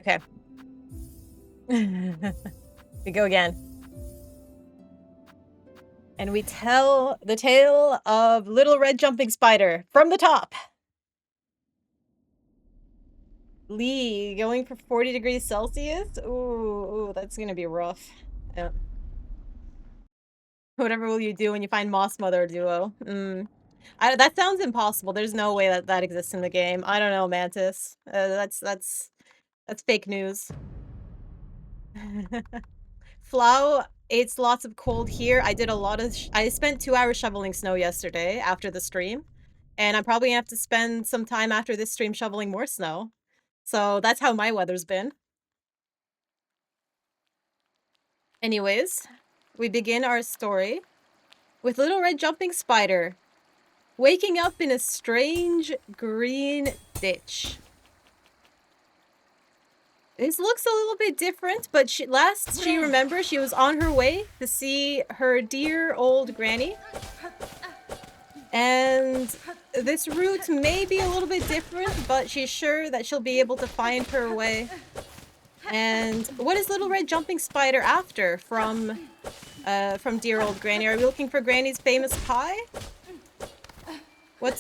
Okay. We go again. And we tell the tale of Little Red Jumping Spider from the top. Lee, going for 40 degrees Celsius? Ooh, that's gonna be rough. Yeah. Whatever will you do when you find Moss Mother duo? That sounds impossible. There's no way that that exists in the game. I don't know, Mantis. That's fake news. Flau, it's lots of cold here. I did a lot of I spent 2 hours shoveling snow yesterday after the stream, and I'm probably gonna have to spend some time after this stream shoveling more snow. So that's how my weather's been. Anyways, we begin our story with Little Red Jumping Spider waking up in a strange green ditch. This looks a little bit different, but she remembers she was on her way to see her dear old granny. And this route may be a little bit different, but she's sure that she'll be able to find her way. And what is Little Red Jumping Spider after from dear old granny? Are we looking for granny's famous pie? What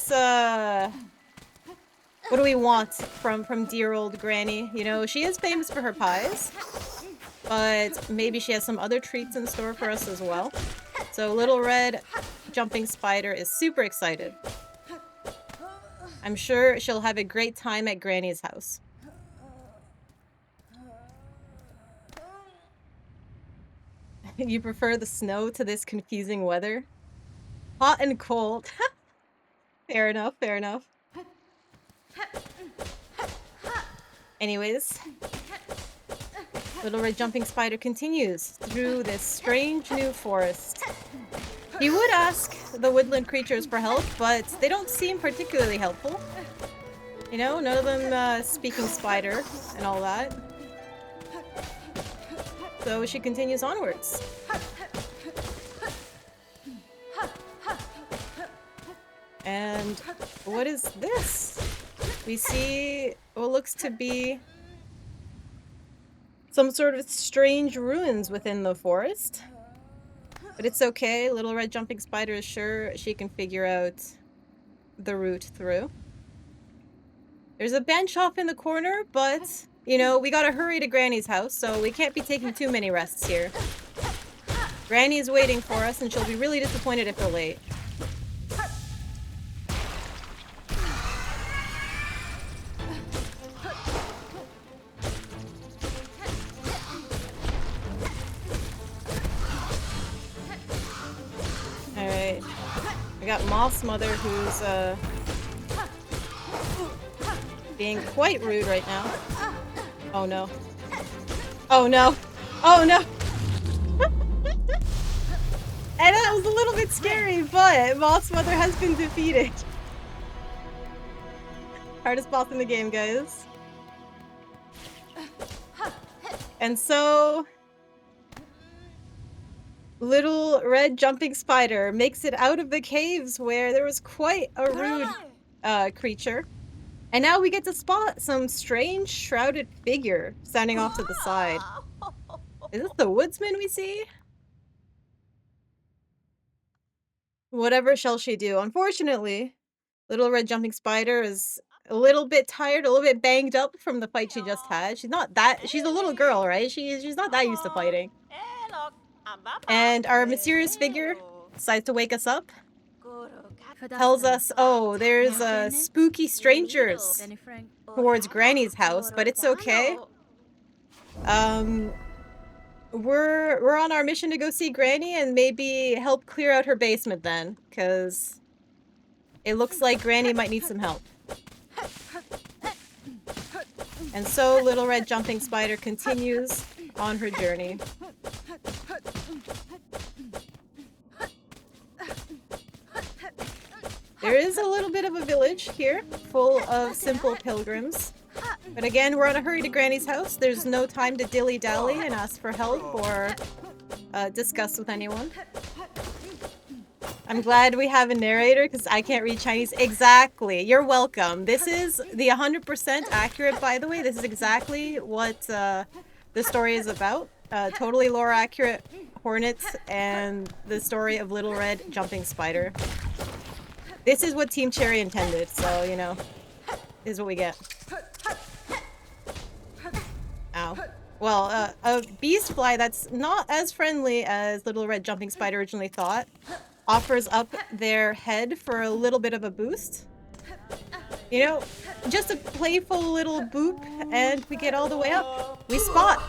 do we want from dear old granny? You know, she is famous for her pies, but maybe she has some other treats in store for us as well. So Little Red Jumping Spider is super excited. I'm sure she'll have a great time at Granny's house. You prefer the snow to this confusing weather? Hot and cold. Fair enough, fair enough. Anyways, Little Red Jumping Spider continues through this strange new forest. He would ask the woodland creatures for help, but they don't seem particularly helpful. You know, none of them speaking spider and all that. So she continues onwards. And what is this? We see what looks to be some sort of strange ruins within the forest. But it's okay. Little Red Jumping Spider is sure she can figure out the route through. There's a bench off in the corner, but, you know, we gotta hurry to Granny's house, so we can't be taking too many rests here. Granny's waiting for us, and she'll be really disappointed if we're late. Alright. We got Moss Mother, who's, being quite rude right now. Oh no. Oh no. Oh no! And that was a little bit scary, but Moss Mother has been defeated. Hardest boss in the game, guys. And so Little Red Jumping Spider makes it out of the caves where there was quite a rude creature. And now we get to spot some strange shrouded figure standing off to the side. Is this the woodsman we see? Whatever shall she do? Unfortunately, Little Red Jumping Spider is a little bit tired, a little bit banged up from the fight she just had. She's a little girl, right? She's not that used to fighting. And our mysterious figure decides to wake us up. Tells us, oh, there's spooky strangers towards Granny's house, but it's okay. We're on our mission to go see Granny and maybe help clear out her basement then, because it looks like Granny might need some help. And so Little Red Jumping Spider continues on her journey. There is a little bit of a village here, full of simple pilgrims. But again, we're on a hurry to Granny's house. There's no time to dilly-dally and ask for help or discuss with anyone. I'm glad we have a narrator because I can't read Chinese. Exactly. You're welcome. This is the 100% accurate, by the way. This is exactly what the story is about. Totally lore accurate hornets and the story of Little Red Jumping Spider. This is what Team Cherry intended, so, you know, this is what we get. Ow. Well, a beast fly that's not as friendly as Little Red Jumping Spider originally thought offers up their head for a little bit of a boost. You know, just a playful little boop, and we get all the way up. We spot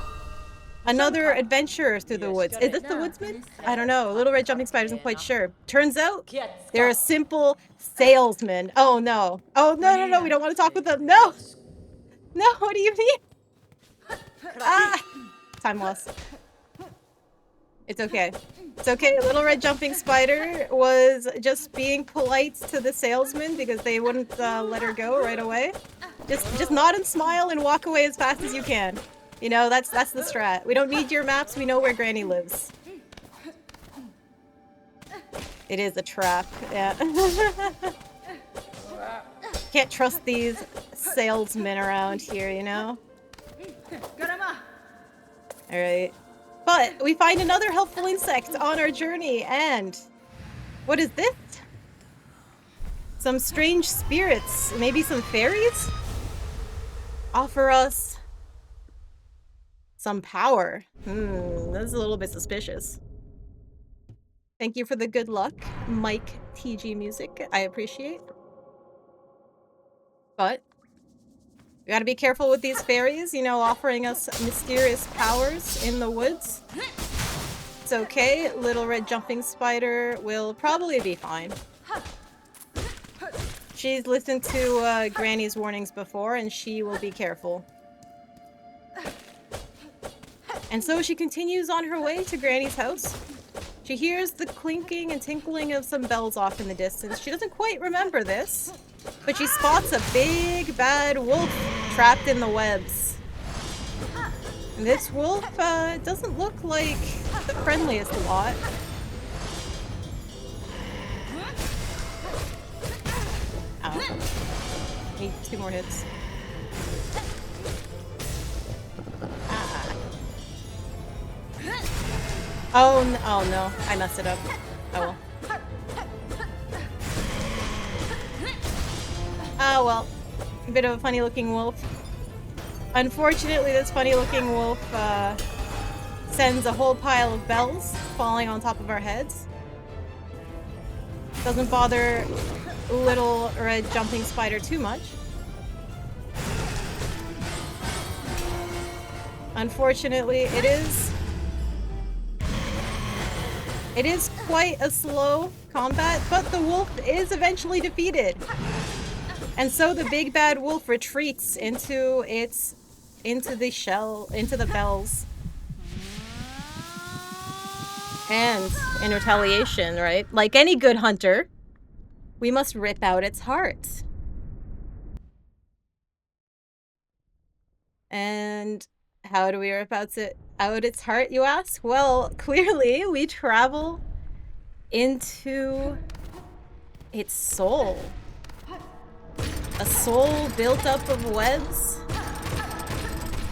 another adventurer through the woods. Is this the woodsman? I don't know. Little Red Jumping Spider isn't quite sure. Turns out they're a simple salesman. Oh no. Oh no, we don't want to talk with them. No! No, what do you mean? Ah! Time lost. It's okay. It's okay. Little Red Jumping Spider was just being polite to the salesman because they wouldn't let her go right away. Just nod and smile and walk away as fast as you can. You know, that's the strat. We don't need your maps. We know where Granny lives. It is a trap. Yeah. Can't trust these salesmen around here, you know? Alright. But we find another helpful insect on our journey, and what is this? Some strange spirits, maybe some fairies? Offer us some power. That's a little bit suspicious. Thank you for the good luck, Mike TG Music. I appreciate. But we gotta be careful with these fairies, you know, offering us mysterious powers in the woods. It's okay. Little Red Jumping Spider will probably be fine. She's listened to Granny's warnings before, and she will be careful. And so she continues on her way to Granny's house. She hears the clinking and tinkling of some bells off in the distance. She doesn't quite remember this, but she spots a big bad wolf trapped in the webs. And this wolf doesn't look like the friendliest lot. Ow. Need 2 more hits. Ah. Oh no, I messed it up. Oh well. Oh well. A bit of a funny looking wolf. Unfortunately, this funny looking wolf sends a whole pile of bells falling on top of our heads. Doesn't bother Little Red Jumping Spider too much. Unfortunately, it is quite a slow combat, but the wolf is eventually defeated. And so the big bad wolf retreats into the bells. And in retaliation, right? Like any good hunter, we must rip out its heart. And how do we rip out its heart, you ask? Well, clearly we travel into its soul. A soul built up of webs.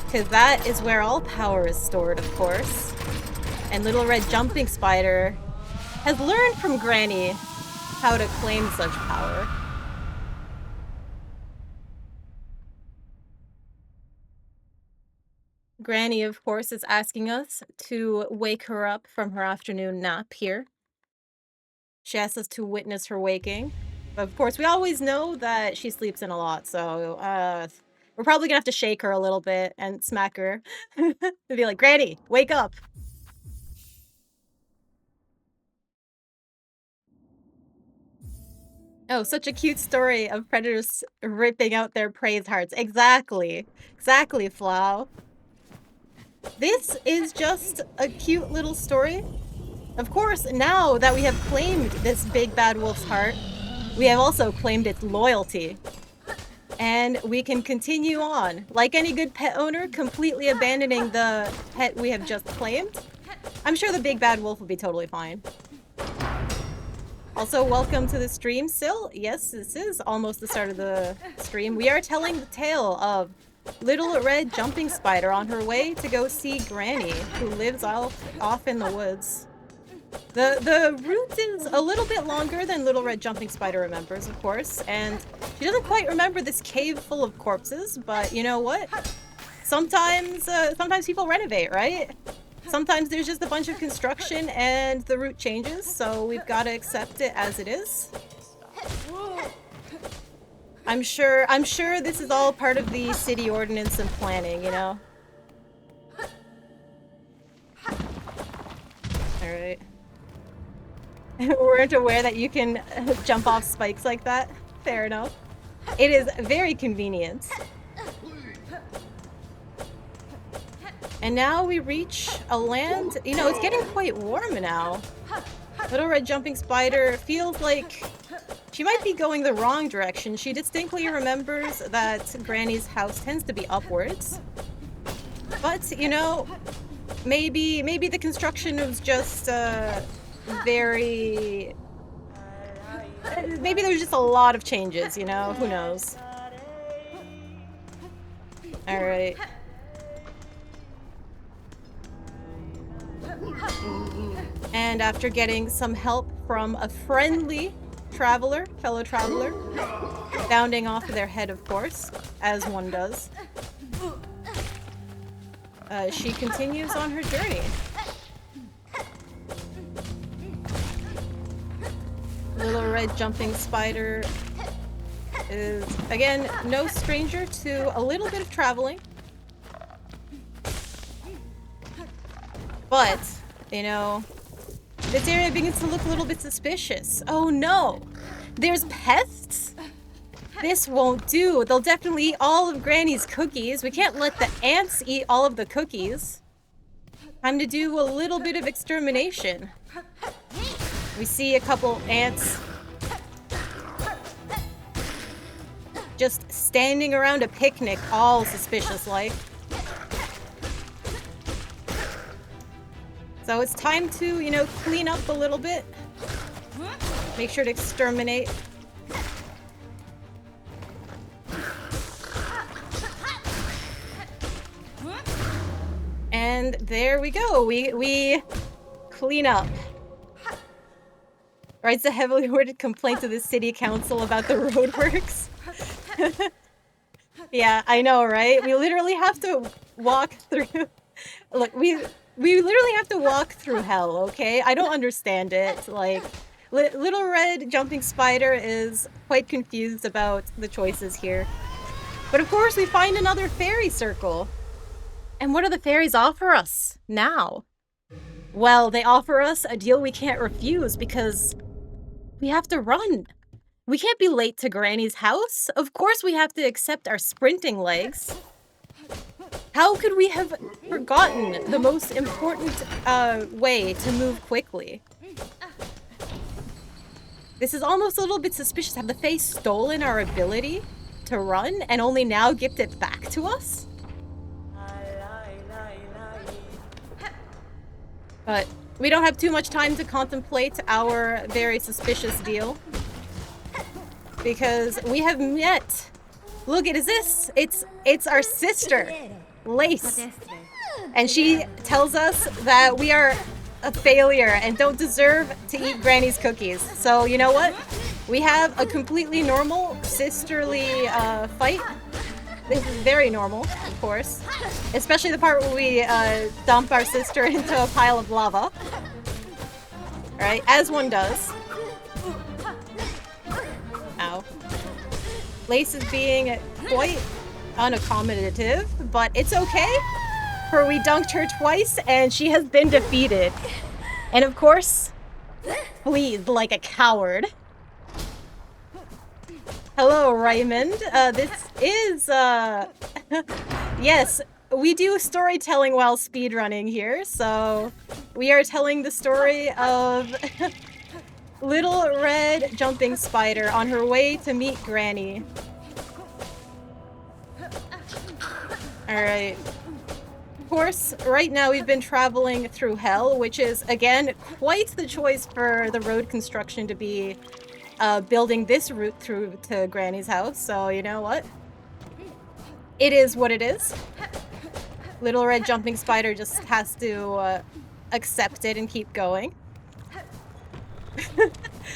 Because that is where all power is stored, of course. And Little Red Jumping Spider has learned from Granny how to claim such power. Granny, of course, is asking us to wake her up from her afternoon nap here. She asks us to witness her waking. But of course, we always know that she sleeps in a lot, so we're probably gonna have to shake her a little bit and smack her. And be like, Granny, wake up! Oh, such a cute story of predators ripping out their prey's hearts. Exactly. Exactly, Flau. This is just a cute little story. Of course, now that we have claimed this big bad wolf's heart, we have also claimed its loyalty. And we can continue on. Like any good pet owner, completely abandoning the pet we have just claimed. I'm sure the big bad wolf will be totally fine. Also, welcome to the stream, Sil. Yes, this is almost the start of the stream. We are telling the tale of Little Red Jumping Spider on her way to go see Granny, who lives off in the woods. The route is a little bit longer than Little Red Jumping Spider remembers, of course, and she doesn't quite remember this cave full of corpses, but you know what? Sometimes people renovate, right? Sometimes there's just a bunch of construction and the route changes, so we've got to accept it as it is. I'm sure this is all part of the city ordinance and planning, you know? Alright. Weren't aware that you can jump off spikes like that. Fair enough. It is very convenient. And now we reach a land, you know, it's getting quite warm now. Little Red Jumping Spider feels like she might be going the wrong direction. She distinctly remembers that Granny's house tends to be upwards. But, you know, maybe the construction was just very... Maybe there was just a lot of changes, you know? Who knows? Alright. And after getting some help from a friendly fellow traveler, bounding off their head, of course, as one does, she continues on her journey. Little Red Jumping Spider is, again, no stranger to a little bit of traveling. But, you know, this area begins to look a little bit suspicious. Oh no! There's pests? This won't do. They'll definitely eat all of Granny's cookies. We can't let the ants eat all of the cookies. Time to do a little bit of extermination. We see a couple ants just standing around a picnic, all suspicious-like. So it's time to, you know, clean up a little bit. Make sure to exterminate. And there we go. We clean up. Writes a heavily worded complaint to the city council about the roadworks. Yeah, I know, right? We literally have to walk through... Look, we literally have to walk through hell, okay? I don't understand it. Like, Little Red Jumping Spider is quite confused about the choices here. But of course, we find another fairy circle. And what do the fairies offer us now? Well, they offer us a deal we can't refuse because we have to run. We can't be late to Granny's house. Of course, we have to accept our sprinting legs. How could we have forgotten the most important way to move quickly? This is almost a little bit suspicious. Have the Fae stolen our ability to run and only now gift it back to us? But we don't have too much time to contemplate our very suspicious deal. Because we have met... Look, it is this! It's our sister! Lace. And she tells us that we are a failure and don't deserve to eat Granny's cookies. So, you know what? We have a completely normal, sisterly fight. This is very normal, of course. Especially the part where we dump our sister into a pile of lava. Alright, as one does. Ow. Lace is being quite unaccommodative, but it's okay, for we dunked her twice and she has been defeated. And of course, flees like a coward. Hello, Raymond. This is, yes, we do storytelling while speedrunning here, so we are telling the story of Little Red Jumping Spider on her way to meet Granny. Alright. course, right now we've been traveling through hell, which is, again, quite the choice for the road construction to be building this route through to Granny's house. So, you know what? It is what it is. Little Red Jumping Spider just has to accept it and keep going.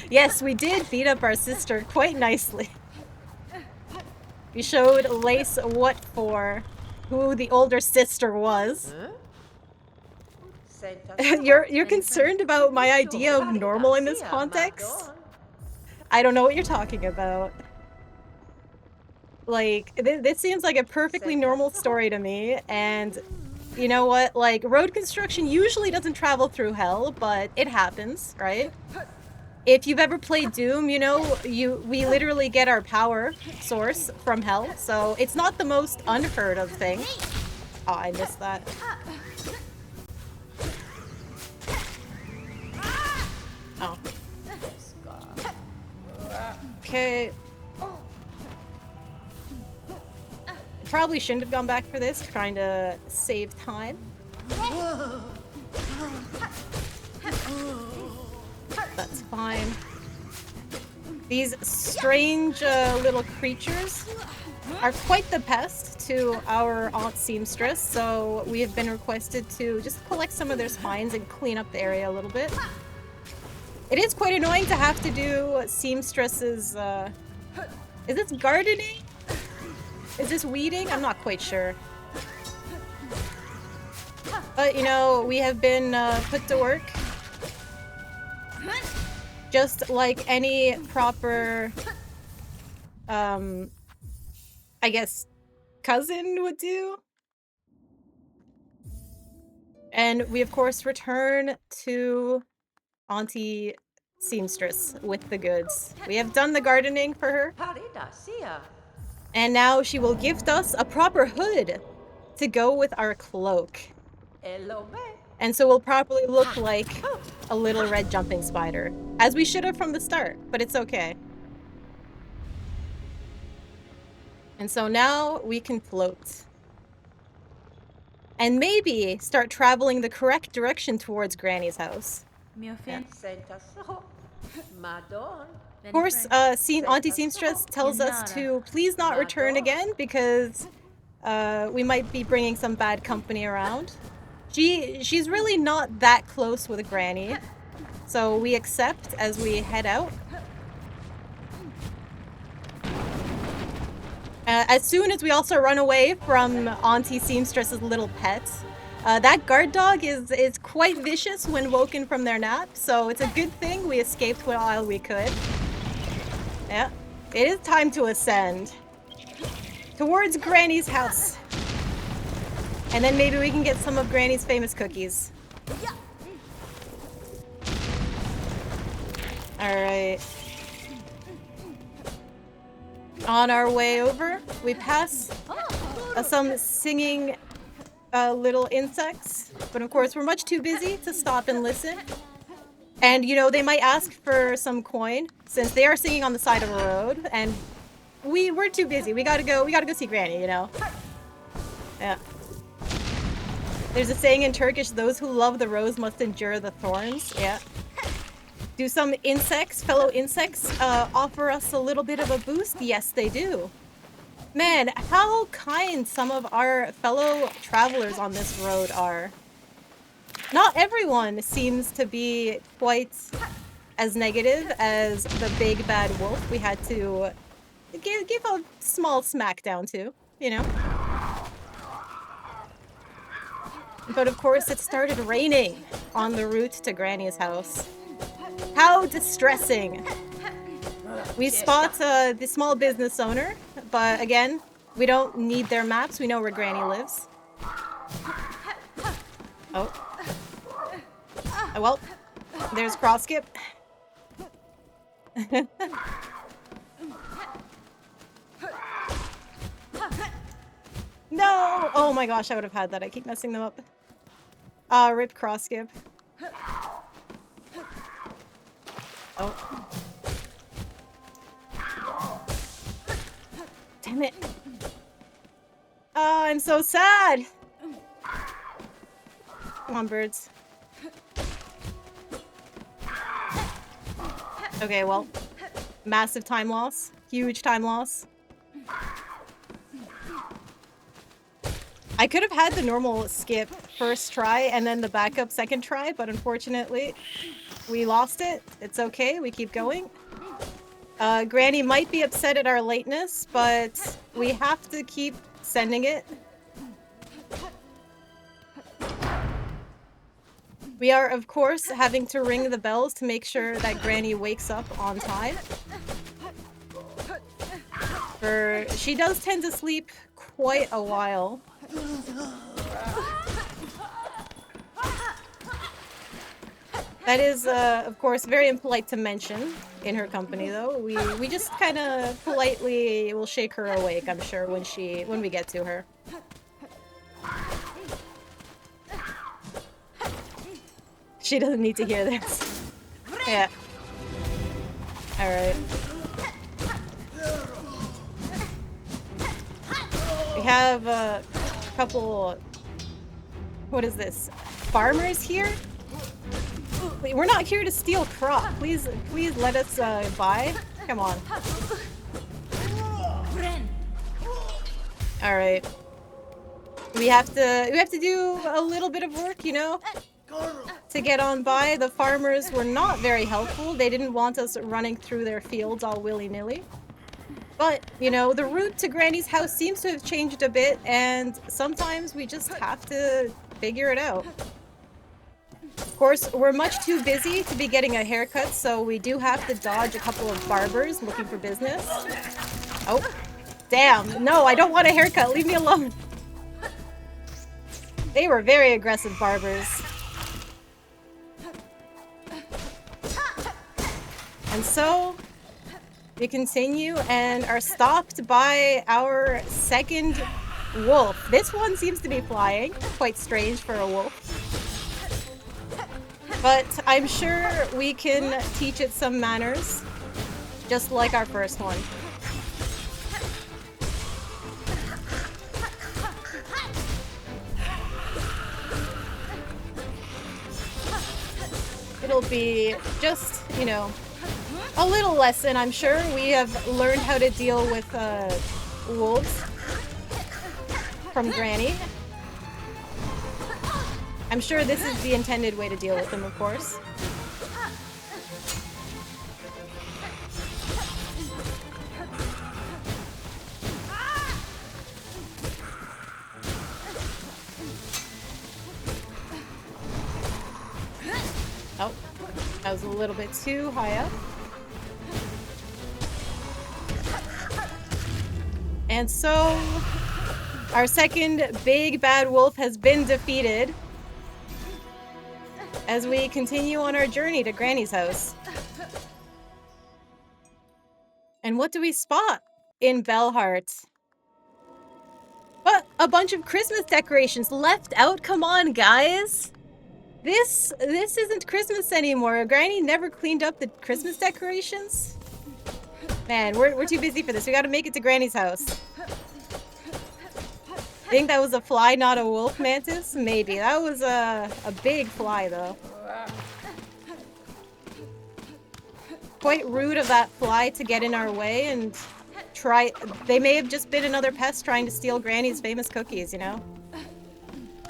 Yes, we did beat up our sister quite nicely. We showed Lace what for, who the older sister was. You're concerned about my idea of normal in this context? I don't know what you're talking about. Like, this seems like a perfectly normal story to me, and you know what? Like, road construction usually doesn't travel through hell, but it happens, right? If you've ever played Doom, you know, we literally get our power source from hell, so it's not the most unheard of thing. Oh, I missed that. Oh. Okay. Probably shouldn't have gone back for this, trying to save time. That's fine. These strange little creatures are quite the pest to our Aunt Seamstress, so we have been requested to just collect some of their spines and clean up the area a little bit. It is quite annoying to have to do Seamstress's, is this gardening? Is this weeding? I'm not quite sure. But, you know, we have been put to work. Just like any proper, I guess, cousin would do. And we, of course, return to Auntie Seamstress with the goods. We have done the gardening for her. And now she will gift us a proper hood to go with our cloak. And so we'll probably look like a little red jumping spider. As we should have from the start, but it's okay. And so now we can float. And maybe start traveling the correct direction towards Granny's house. Yeah. Of course, Auntie Seamstress tells us to please not return again because we might be bringing some bad company around. She's really not that close with Granny, so we accept as we head out. As soon as we also run away from Auntie Seamstress's little pet. That guard dog is quite vicious when woken from their nap, so it's a good thing we escaped while we could. Yeah, it is time to ascend towards Granny's house. And then maybe we can get some of Granny's famous cookies. Alright. On our way over, we pass some singing little insects. But of course, we're much too busy to stop and listen. And, you know, they might ask for some coin, since they are singing on the side of a road. And we're too busy. We gotta go see Granny, you know? Yeah. There's a saying in Turkish, those who love the rose must endure the thorns. Yeah. Do some insects, fellow insects, offer us a little bit of a boost? Yes, they do. Man, how kind some of our fellow travelers on this road are. Not everyone seems to be quite as negative as the big bad wolf we had to give a small smackdown to, you know? But of course, it started raining on the route to Granny's house. How distressing. We spot the small business owner, but again, we don't need their maps. We know where Granny lives. Oh. Well, there's cross skip. No! Oh my gosh, I would have had that. I keep messing them up. Rip cross skip. Oh. Damn it. I'm so sad. Come on, birds. Okay, well, massive time loss. Huge time loss. I could have had the normal skip first try and then the backup second try, but unfortunately, we lost it. It's okay, we keep going. Granny might be upset at our lateness, but we have to keep sending it. We are, of course, having to ring the bells to make sure that Granny wakes up on time. She does tend to sleep quite a while. That is, of course, very impolite to mention in her company, though. We just kind of politely will shake her awake, I'm sure, when we get to her. She doesn't need to hear this. Yeah. Alright. We have a couple... What is this? Farmers here? Wait, we're not here to steal crop. Please let us buy. Come on. Alright. We have to do a little bit of work, you know? To get on by. The farmers were not very helpful. They didn't want us running through their fields all willy-nilly. But, you know, the route to Granny's house seems to have changed a bit, and sometimes we just have to figure it out. Of course, we're much too busy to be getting a haircut, so we do have to dodge a couple of barbers looking for business. Oh, damn. No, I don't want a haircut. Leave me alone. They were very aggressive barbers. And so, we continue and are stopped by our second wolf. This one seems to be flying. Quite strange for a wolf. But I'm sure we can teach it some manners, just like our first one. It'll be just, you know, a little lesson, I'm sure. We have learned how to deal with wolves from Granny. I'm sure this is the intended way to deal with them, of course. Oh, that was a little bit too high up. And so, our second big bad wolf has been defeated as we continue on our journey to Granny's house. And what do we spot in Bellheart? But a bunch of Christmas decorations left out. Come on, guys. This isn't Christmas anymore. Granny never cleaned up the Christmas decorations. Man, we're too busy for this. We gotta make it to Granny's house. I think that was a fly, not a wolf mantis? Maybe. That was a big fly, though. Quite rude of that fly to get in our way and try... They may have just been another pest trying to steal Granny's famous cookies, you know?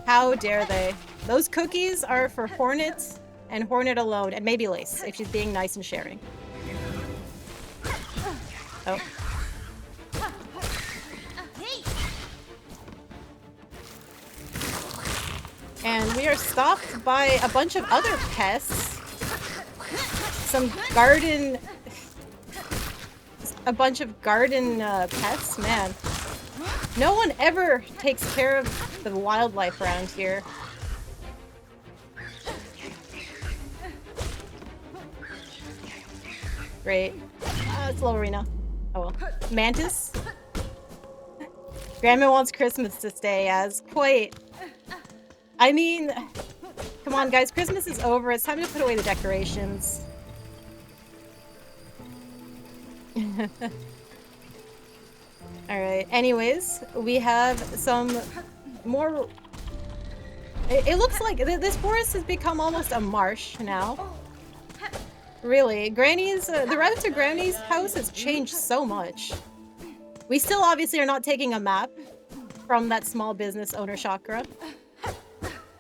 How dare they? Those cookies are for Hornet and Hornet alone, and maybe Lace, if she's being nice and sharing. Oh. And we are stopped by a bunch of other pests. Some garden... A bunch of garden pests, man. No one ever takes care of the wildlife around here. Great. It's low arena. Oh well. Mantis? Grandma wants Christmas to stay as. Quite. I mean, come on guys, Christmas is over. It's time to put away the decorations. Alright, anyways, we have some more It looks like this forest has become almost a marsh now. Really, Granny's, the route to Granny's house has changed so much. We still obviously are not taking a map from that small business owner chakra.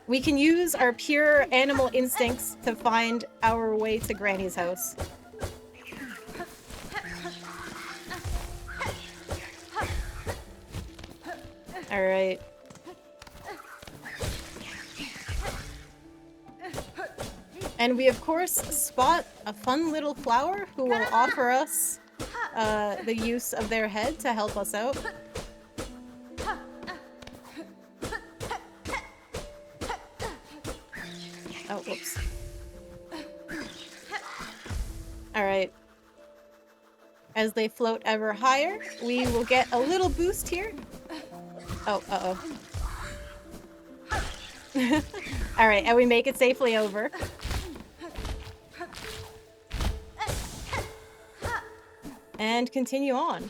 We can use our pure animal instincts to find our way to Granny's house. All right. And we, of course, spot a fun little flower who will offer us the use of their head to help us out. Oh, whoops. Alright. As they float ever higher, we will get a little boost here. Oh, uh-oh. Alright, and we make it safely over. And continue on.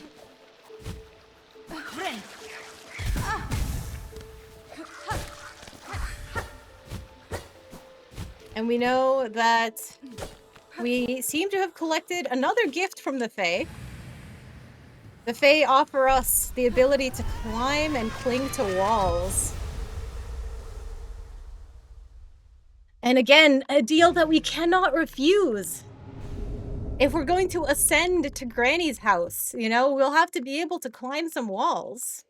And we know that we seem to have collected another gift from the Fae. The Fae offer us the ability to climb and cling to walls. And again, a deal that we cannot refuse. If we're going to ascend to Granny's house, you know, we'll have to be able to climb some walls.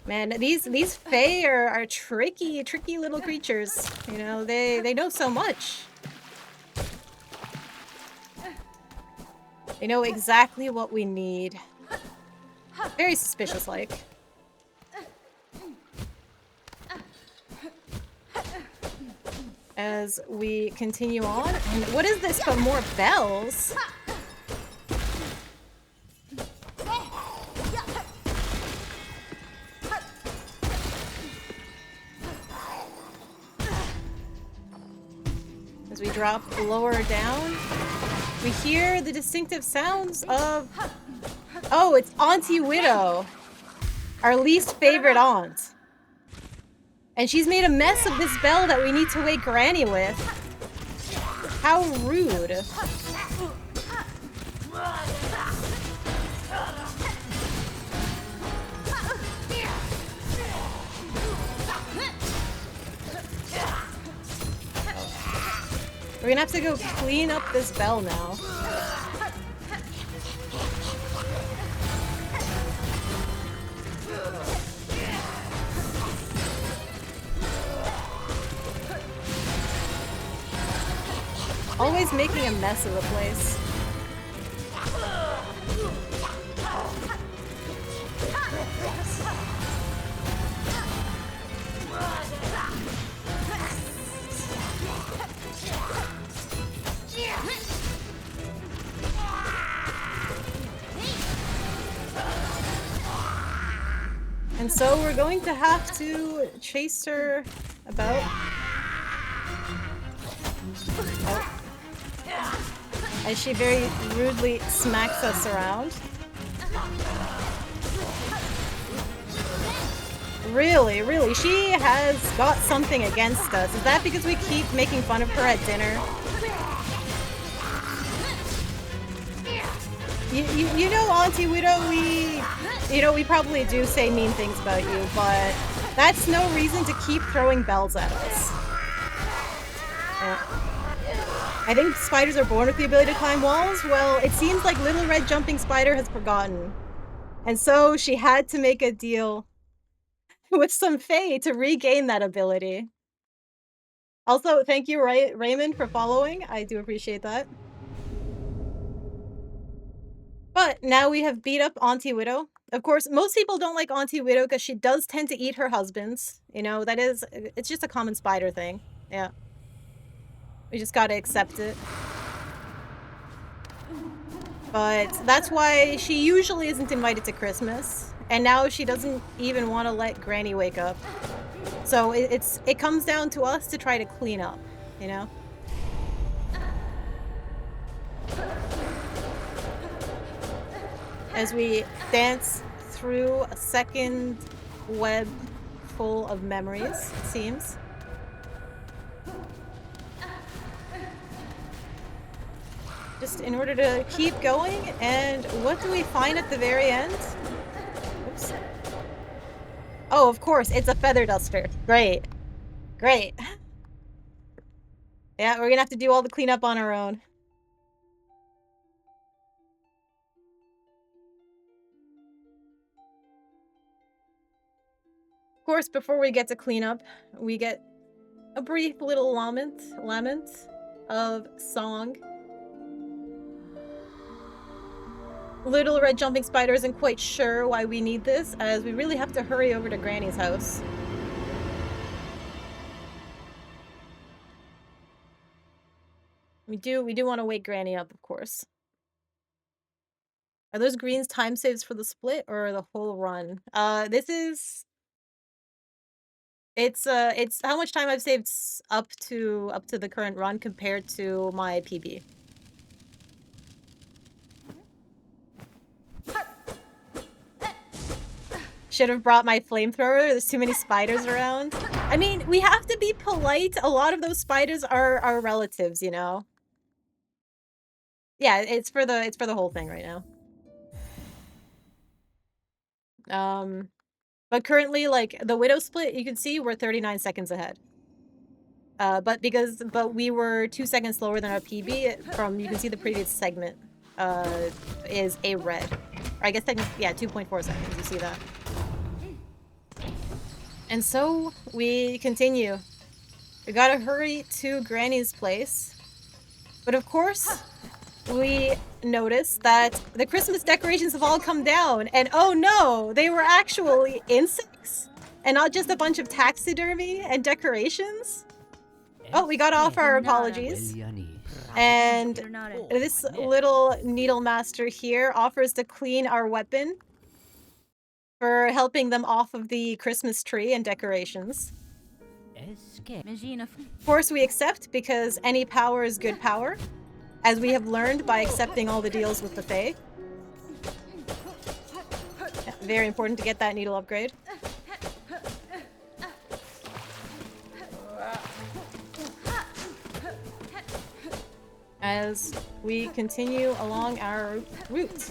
Man, these Fae are tricky little creatures. You know, they know so much. They know exactly what we need. Very suspicious-like. As we continue on. And what is this but more bells? As we drop lower down, we hear the distinctive sounds of... Oh, it's Auntie Widow. Our least favorite aunt. And she's made a mess of this bell that we need to wake Granny with. How rude. We're gonna have to go clean up this bell now. Always making a mess of the place. And so we're going to have to chase her about. Oh. As she very rudely smacks us around. Really, really, she has got something against us. Is that because we keep making fun of her at dinner? You know, Auntie Widow, we probably do say mean things about you, but that's no reason to keep throwing bells at us. Yeah. I think spiders are born with the ability to climb walls. Well, it seems like Little Red Jumping Spider has forgotten. And so she had to make a deal with some Fae to regain that ability. Also, thank you, Raymond, for following. I do appreciate that. But now we have beat up Auntie Widow. Of course, most people don't like Auntie Widow because she does tend to eat her husbands. You know, it's just a common spider thing. Yeah. We just gotta accept it. But that's why she usually isn't invited to Christmas. And now she doesn't even want to let Granny wake up. So it comes down to us to try to clean up, you know? As we dance through a second web full of memories, it seems. Just in order to keep going, and what do we find at the very end? Oops. Oh, of course, it's a feather duster. Great. Great. Yeah, we're gonna have to do all the cleanup on our own. Of course, before we get to cleanup, we get a brief little lament of song. Little Red Jumping Spider isn't quite sure why we need this, as we really have to hurry over to Granny's house. We do want to wake Granny up, of course. Are those greens time saves for the split or the whole run? It's how much time I've saved up to the current run compared to my PB. Should have brought my flamethrower. There's too many spiders around. I mean, we have to be polite. A lot of those spiders are our relatives, you know. Yeah, it's for the whole thing right now. But currently, like, the Widow split, you can see we're 39 seconds ahead. But we were 2 seconds slower than our PB from, you can see the previous segment, is a red. Or I guess technically, yeah, 2.4 seconds, you see that. And so, we continue. We gotta hurry to Granny's place. But of course, we notice that the Christmas decorations have all come down, and oh no, they were actually insects, and not just a bunch of taxidermy and decorations. Oh, we got off our apologies. And this little needle master here offers to clean our weapon for helping them off of the Christmas tree and decorations. Of course, we accept, because any power is good power, as we have learned by accepting all the deals with the Fae. Very important to get that needle upgrade. As we continue along our route.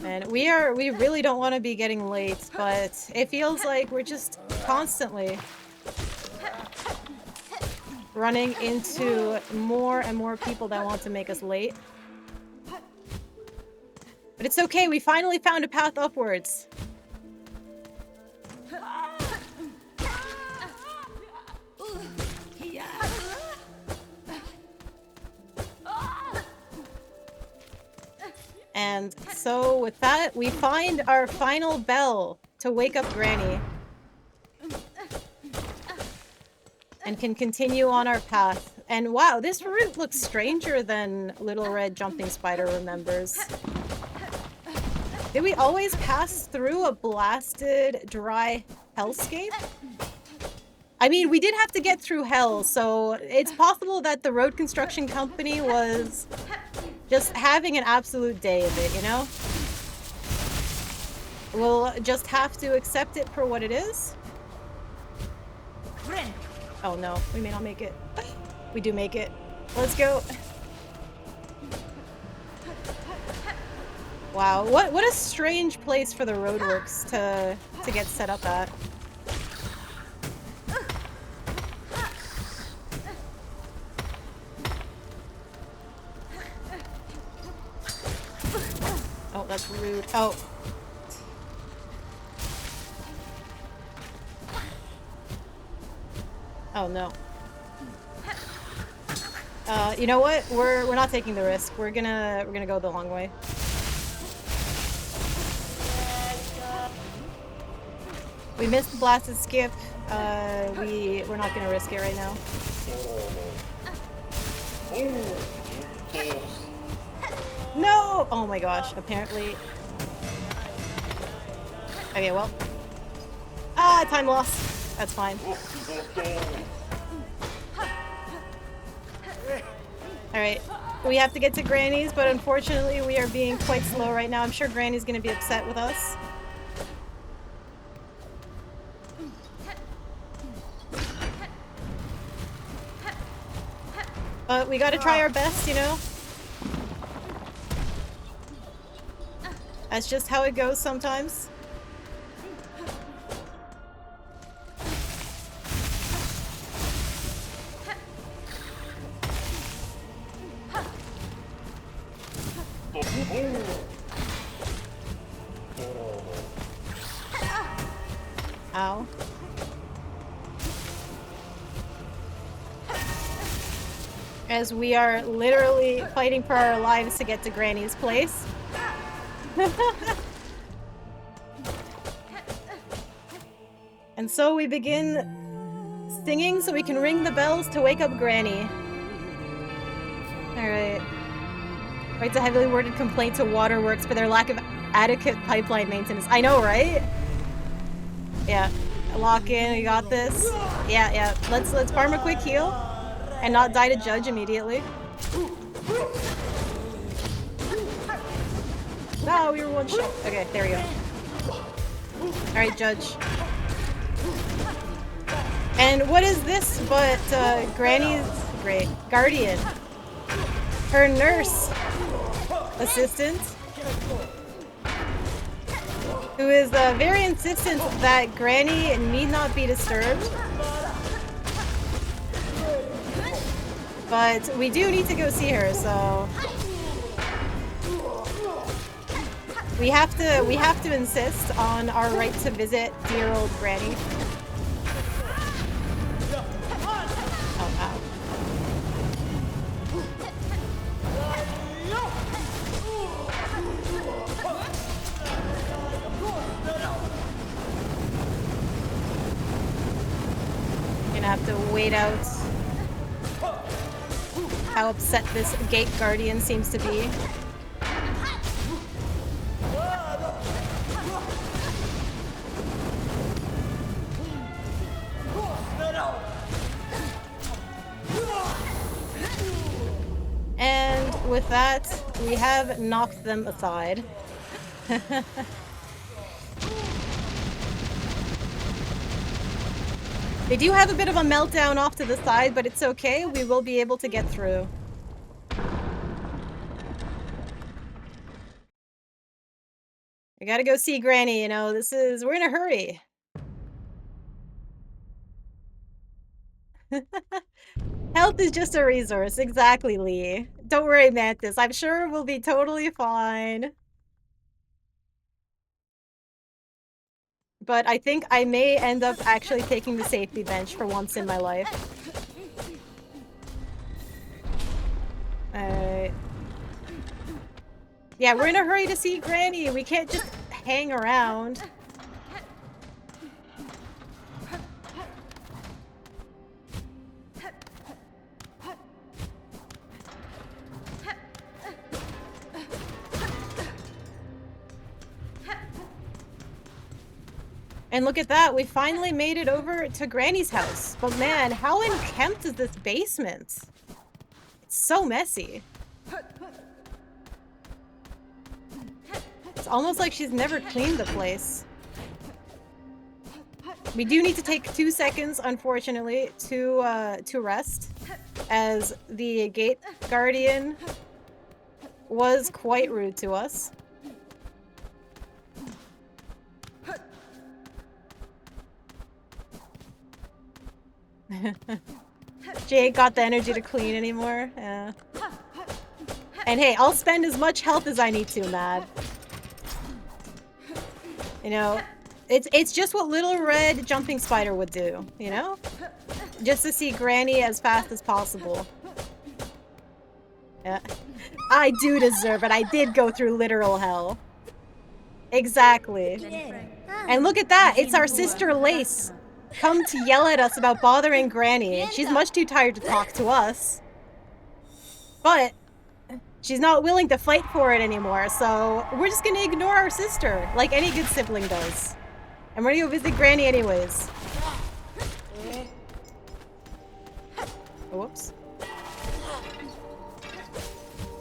And we really don't want to be getting late, but it feels like we're just constantly running into more and more people that want to make us late. But it's okay, we finally found a path upwards. And so with that, we find our final bell to wake up Granny. And can continue on our path. And wow, this route looks stranger than Little Red Jumping Spider remembers. Did we always pass through a blasted, dry hellscape? I mean, we did have to get through hell, so it's possible that the road construction company was just having an absolute day of it, you know? We'll just have to accept it for what it is. Oh no, we may not make it. We do make it. Let's go. Wow, what a strange place for the roadworks to get set up at. Oh, that's rude. Oh. Oh no. You know what? We're not taking the risk. We're gonna go the long way. We missed the blasted skip. We're not gonna risk it right now. No! Oh my gosh, apparently. Okay, well. Ah, time loss. That's fine. Alright. We have to get to Granny's, but unfortunately we are being quite slow right now. I'm sure Granny's gonna be upset with us. But we gotta try our best, you know? That's just how it goes sometimes. Ow. As we are literally fighting for our lives to get to Granny's place. And so we begin singing so we can ring the bells to wake up Granny. Alright. Writes a heavily worded complaint to Waterworks for their lack of adequate pipeline maintenance. I know, right? Yeah. Lock in, we got this. Yeah. Let's farm a quick heal and not die to Judge immediately. No, we were one shot. Okay, there we go. Alright, Judge. And what is this but Granny's guardian? Her nurse assistant, who is very insistent that Granny need not be disturbed. But we do need to go see her, so we have to insist on our right to visit dear old Granny. Oh, ow. Gonna have to wait out how upset this gate guardian seems to be. And with that, we have knocked them aside. They do have a bit of a meltdown off to the side, but it's okay. We will be able to get through. I gotta go see Granny, you know, we're in a hurry. Health is just a resource, exactly, Lee. Don't worry, Mantis. I'm sure we'll be totally fine. But I think I may end up actually taking the safety bench for once in my life. Alright. Yeah, we're in a hurry to see Granny. We can't just hang around. And look at that, we finally made it over to Granny's house. But man, how unkempt is this basement? It's so messy. It's almost like she's never cleaned the place. We do need to take 2 seconds, unfortunately, to rest, as the gate guardian was quite rude to us. She ain't got the energy to clean anymore. Yeah. And hey, I'll spend as much health as I need to, Mad. You know, it's just what Little Red Jumping Spider would do, you know? Just to see Granny as fast as possible. Yeah. I do deserve it. I did go through literal hell. Exactly. And look at that. It's our sister Lace. Come to yell at us about bothering Granny. She's much too tired to talk to us. But she's not willing to fight for it anymore, so we're just gonna ignore our sister, like any good sibling does. And we're gonna go visit Granny anyways. Whoops.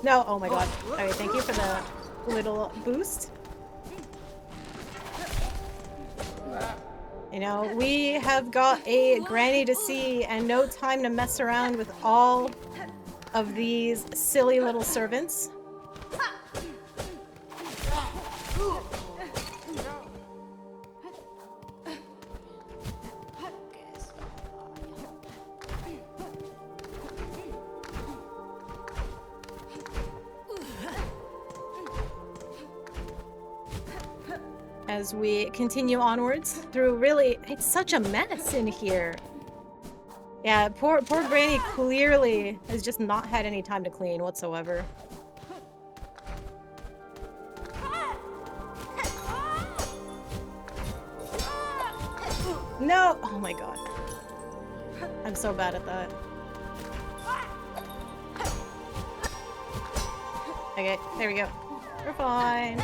No, oh my god. Alright, thank you for the little boost. You know, we have got a granny to see and no time to mess around with all of these silly little servants. As we continue onwards through really, it's such a mess in here. Yeah, poor Granny clearly has just not had any time to clean whatsoever. No! Oh my god. I'm so bad at that. Okay, there we go. We're fine.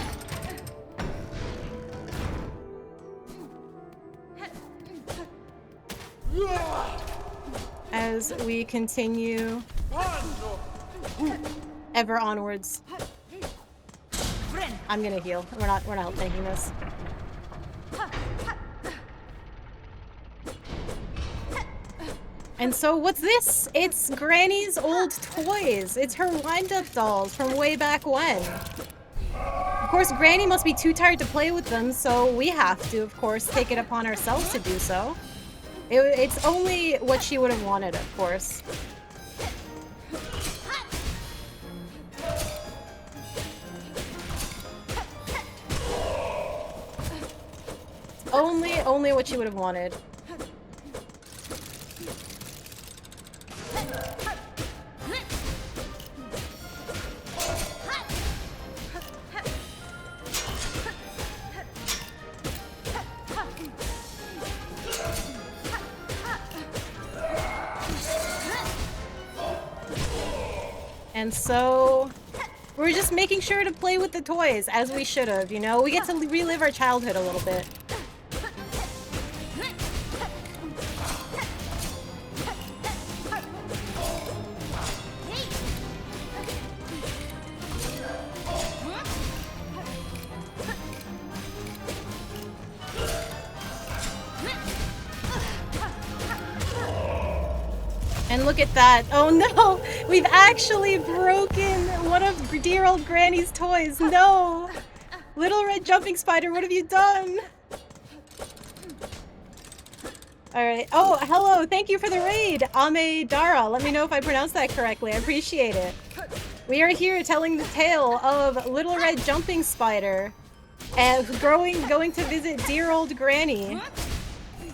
As we continue ever onwards. I'm gonna heal. We're not tanking this. And so what's this? It's Granny's old toys. It's her wind-up dolls from way back when. Of course, Granny must be too tired to play with them, so we have to, of course, take it upon ourselves to do so. It's only what she would have wanted, of course. Only what she would have wanted. And so we're just making sure to play with the toys as we should have, you know? We get to relive our childhood a little bit. And look at that. Oh no! We've actually broken one of dear old Granny's toys. No! Little red jumping spider, what have you done? Alright. Oh, hello! Thank you for the raid! Amedara. Let me know if I pronounced that correctly. I appreciate it. We are here telling the tale of Little Red Jumping Spider and going to visit dear old Granny.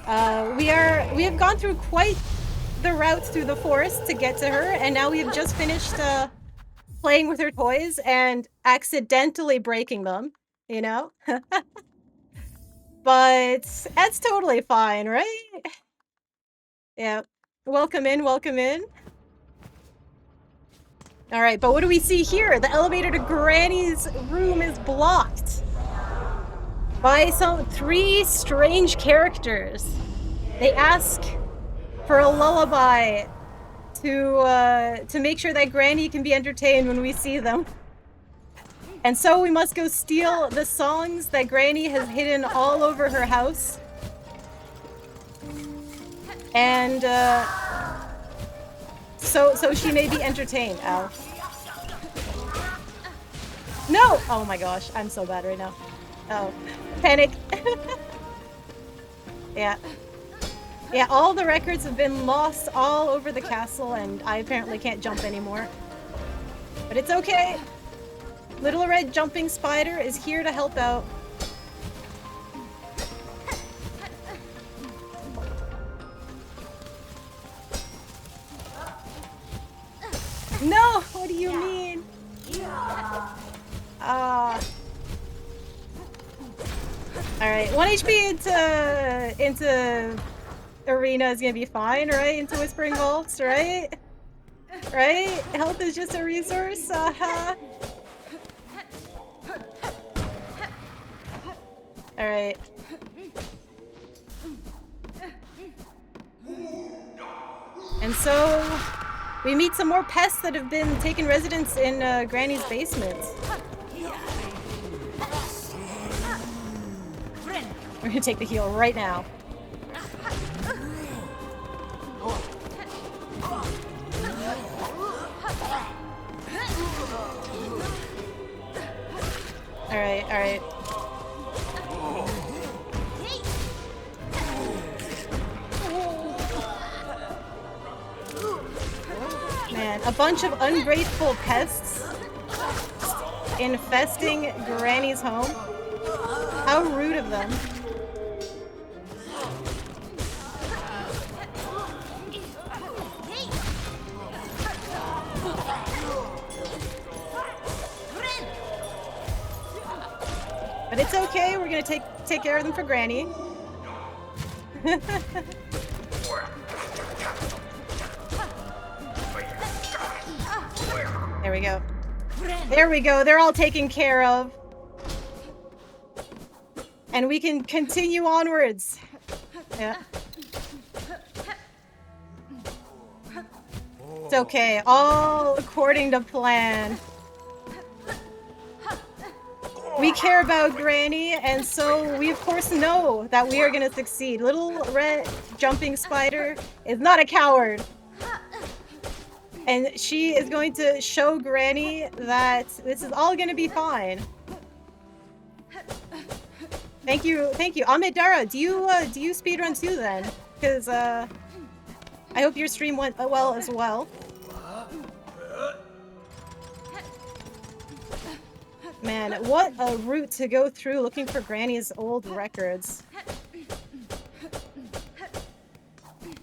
We have gone through quite the route through the forest to get to her, and now we have just finished playing with her toys and accidentally breaking them, you know? But that's totally fine, right? Yeah. Welcome in, welcome in. Alright, but what do we see here? The elevator to Granny's room is blocked by three strange characters. They ask for a lullaby to make sure that Granny can be entertained when we see them. And so we must go steal the songs that Granny has hidden all over her house. And so she may be entertained. Ow. No! Oh my gosh, I'm so bad right now. Oh, panic. Yeah. Yeah, all the records have been lost all over the castle, and I apparently can't jump anymore. But it's okay. Little Red Jumping Spider is here to help out. No! What do you mean? Alright, 1 HP into Arena is gonna be fine, right? Into Whispering Vaults, right? Right? Health is just a resource, Alright. And so We meet some more pests that have been taking residence in Granny's basement. We're gonna take the heal right now. Alright, alright. Man, a bunch of ungrateful pests infesting Granny's home. How rude of them. But it's okay, we're gonna take care of them for Granny. There we go. There we go, they're all taken care of. And we can continue onwards. Yeah. It's okay, all according to plan. We care about Granny, and so we of course know that we are gonna succeed. Little red jumping spider is not a coward. And she is going to show Granny that this is all gonna be fine. Thank you, thank you. Amidara, do you speedrun too then? Because I hope your stream went well as well. Man, what a route to go through looking for Granny's old records.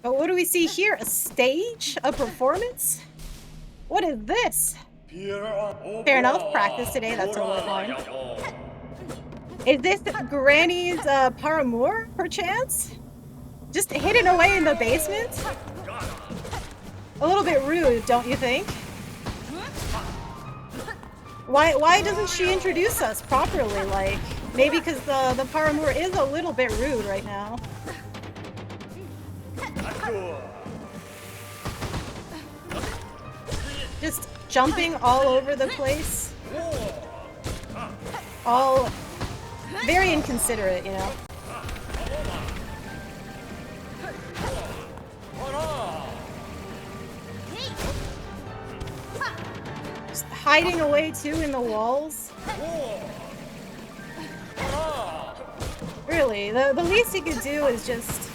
But what do we see here? A stage? A performance? What is this? Fair enough, practice today, that's totally fine. Is this Granny's paramour, perchance? Just hidden away in the basement? A little bit rude, don't you think? Why doesn't she introduce us properly? Like, maybe because the paramour is a little bit rude right now. Just jumping all over the place. All very inconsiderate, you know. Just hiding away too in the walls. Really, the least he could do is just...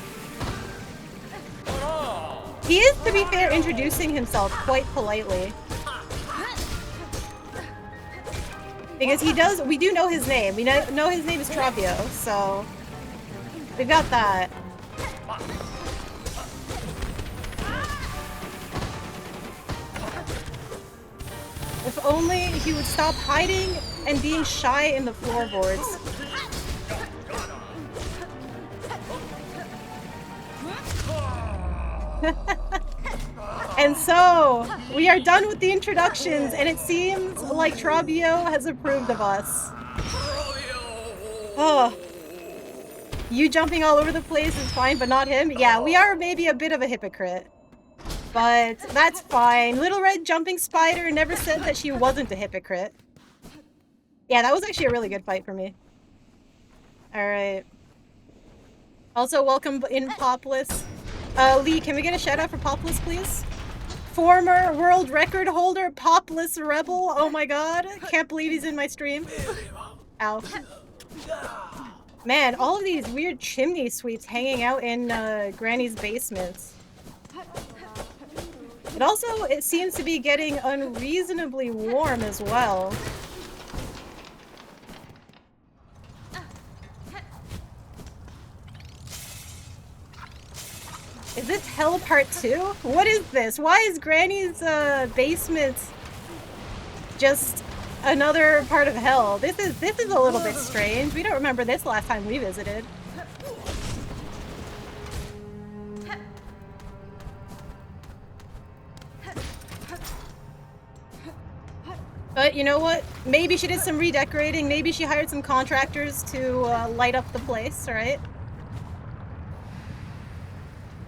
He is, to be fair, introducing himself quite politely. Because he does, we do know his name. We know his name is Travio, so we got that. If only he would stop hiding and being shy in the floorboards. And so, we are done with the introductions, and it seems like Travio has approved of us. Oh. You jumping all over the place is fine, but not him? Yeah, we are maybe a bit of a hypocrite. But that's fine. Little Red Jumping Spider never said that she wasn't a hypocrite. Yeah, that was actually a really good fight for me. Alright. Also, welcome in Popless. Lee, can we get a shout out for Popless, please? Former world record holder, Popless Rebel. Oh my god. Can't believe he's in my stream. Ow. Man, all of these weird chimney sweeps hanging out in Granny's basement. It seems to be getting unreasonably warm as well. Is this Hell Part 2? What is this? Why is Granny's basement just another part of hell? This is a little bit strange. We don't remember this last time we visited. But you know what? Maybe she did some redecorating. Maybe she hired some contractors to light up the place, right?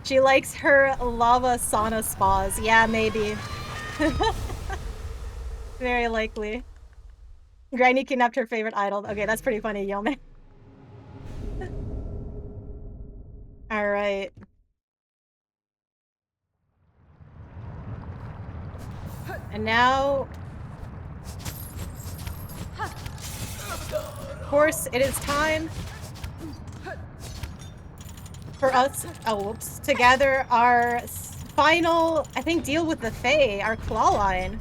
She likes her lava sauna spas. Yeah, maybe. Very likely. Granny kidnapped her favorite idol. Okay, that's pretty funny, Yome. Alright. And now... Of course, it is time for us, to gather our final, I think, deal with the Fae, our claw line.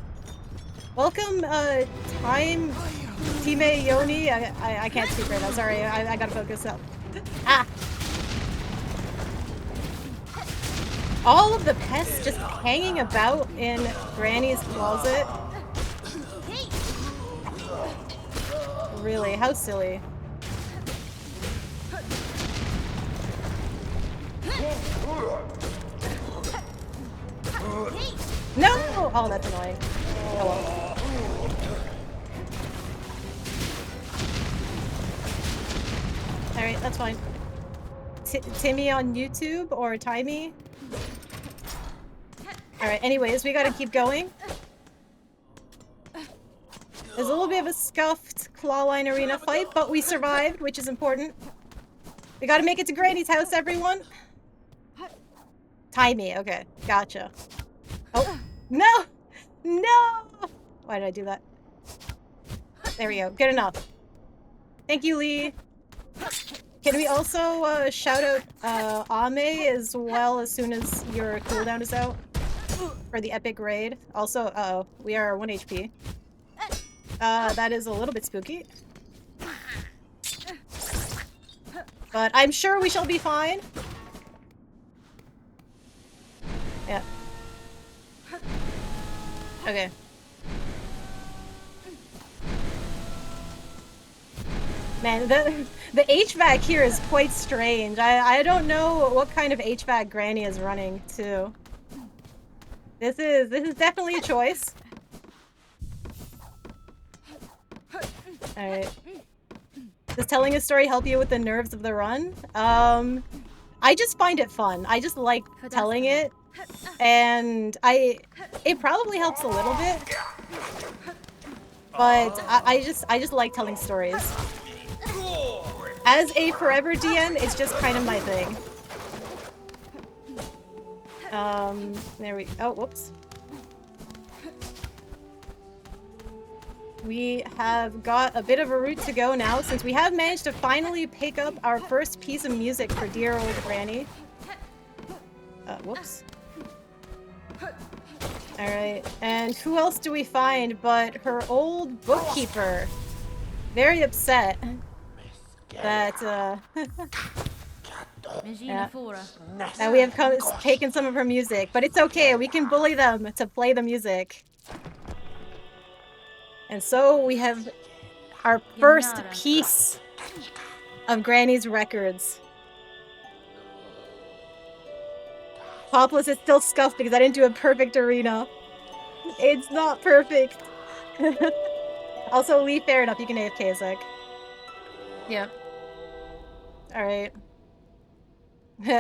Welcome, Time Time Yoni. I can't speak right now. Sorry, I gotta focus up. Ah! All of the pests just hanging about in Granny's closet. Really, how silly. No! Oh, that's annoying. Oh well. Alright, that's fine. Timmy on YouTube or Timey? Alright, anyways, we gotta keep going. There's a little bit of a scuffed clawline arena fight, but we survived, which is important. We gotta make it to Granny's house, everyone! Timey, okay. Gotcha. Oh, no! No! Why did I do that? There we go. Good enough. Thank you, Lee. Can we also shout out Ame as well as soon as your cooldown is out? For the epic raid. Also, uh-oh, we are 1 HP. That is a little bit spooky. But I'm sure we shall be fine. Yeah. Okay. Man, the HVAC here is quite strange. I don't know what kind of HVAC Granny is running too. This is definitely a choice. Alright. Does telling a story help you with the nerves of the run? I just find it fun. I just like telling it. And it probably helps a little bit. But I just like telling stories. As a forever DM, it's just kind of my thing. There we... Oh, whoops. We have got a bit of a route to go now, since we have managed to finally pick up our first piece of music for dear old Granny. Whoops. Alright, and who else do we find but her old bookkeeper? Very upset that, yeah, that we have taken some of her music, but it's okay, we can bully them to play the music. And so we have our first piece of Granny's records. Topless is still scuffed because I didn't do a perfect arena. It's not perfect. Also, Lee, fair enough, you can AFK a sec. Yeah. Alright.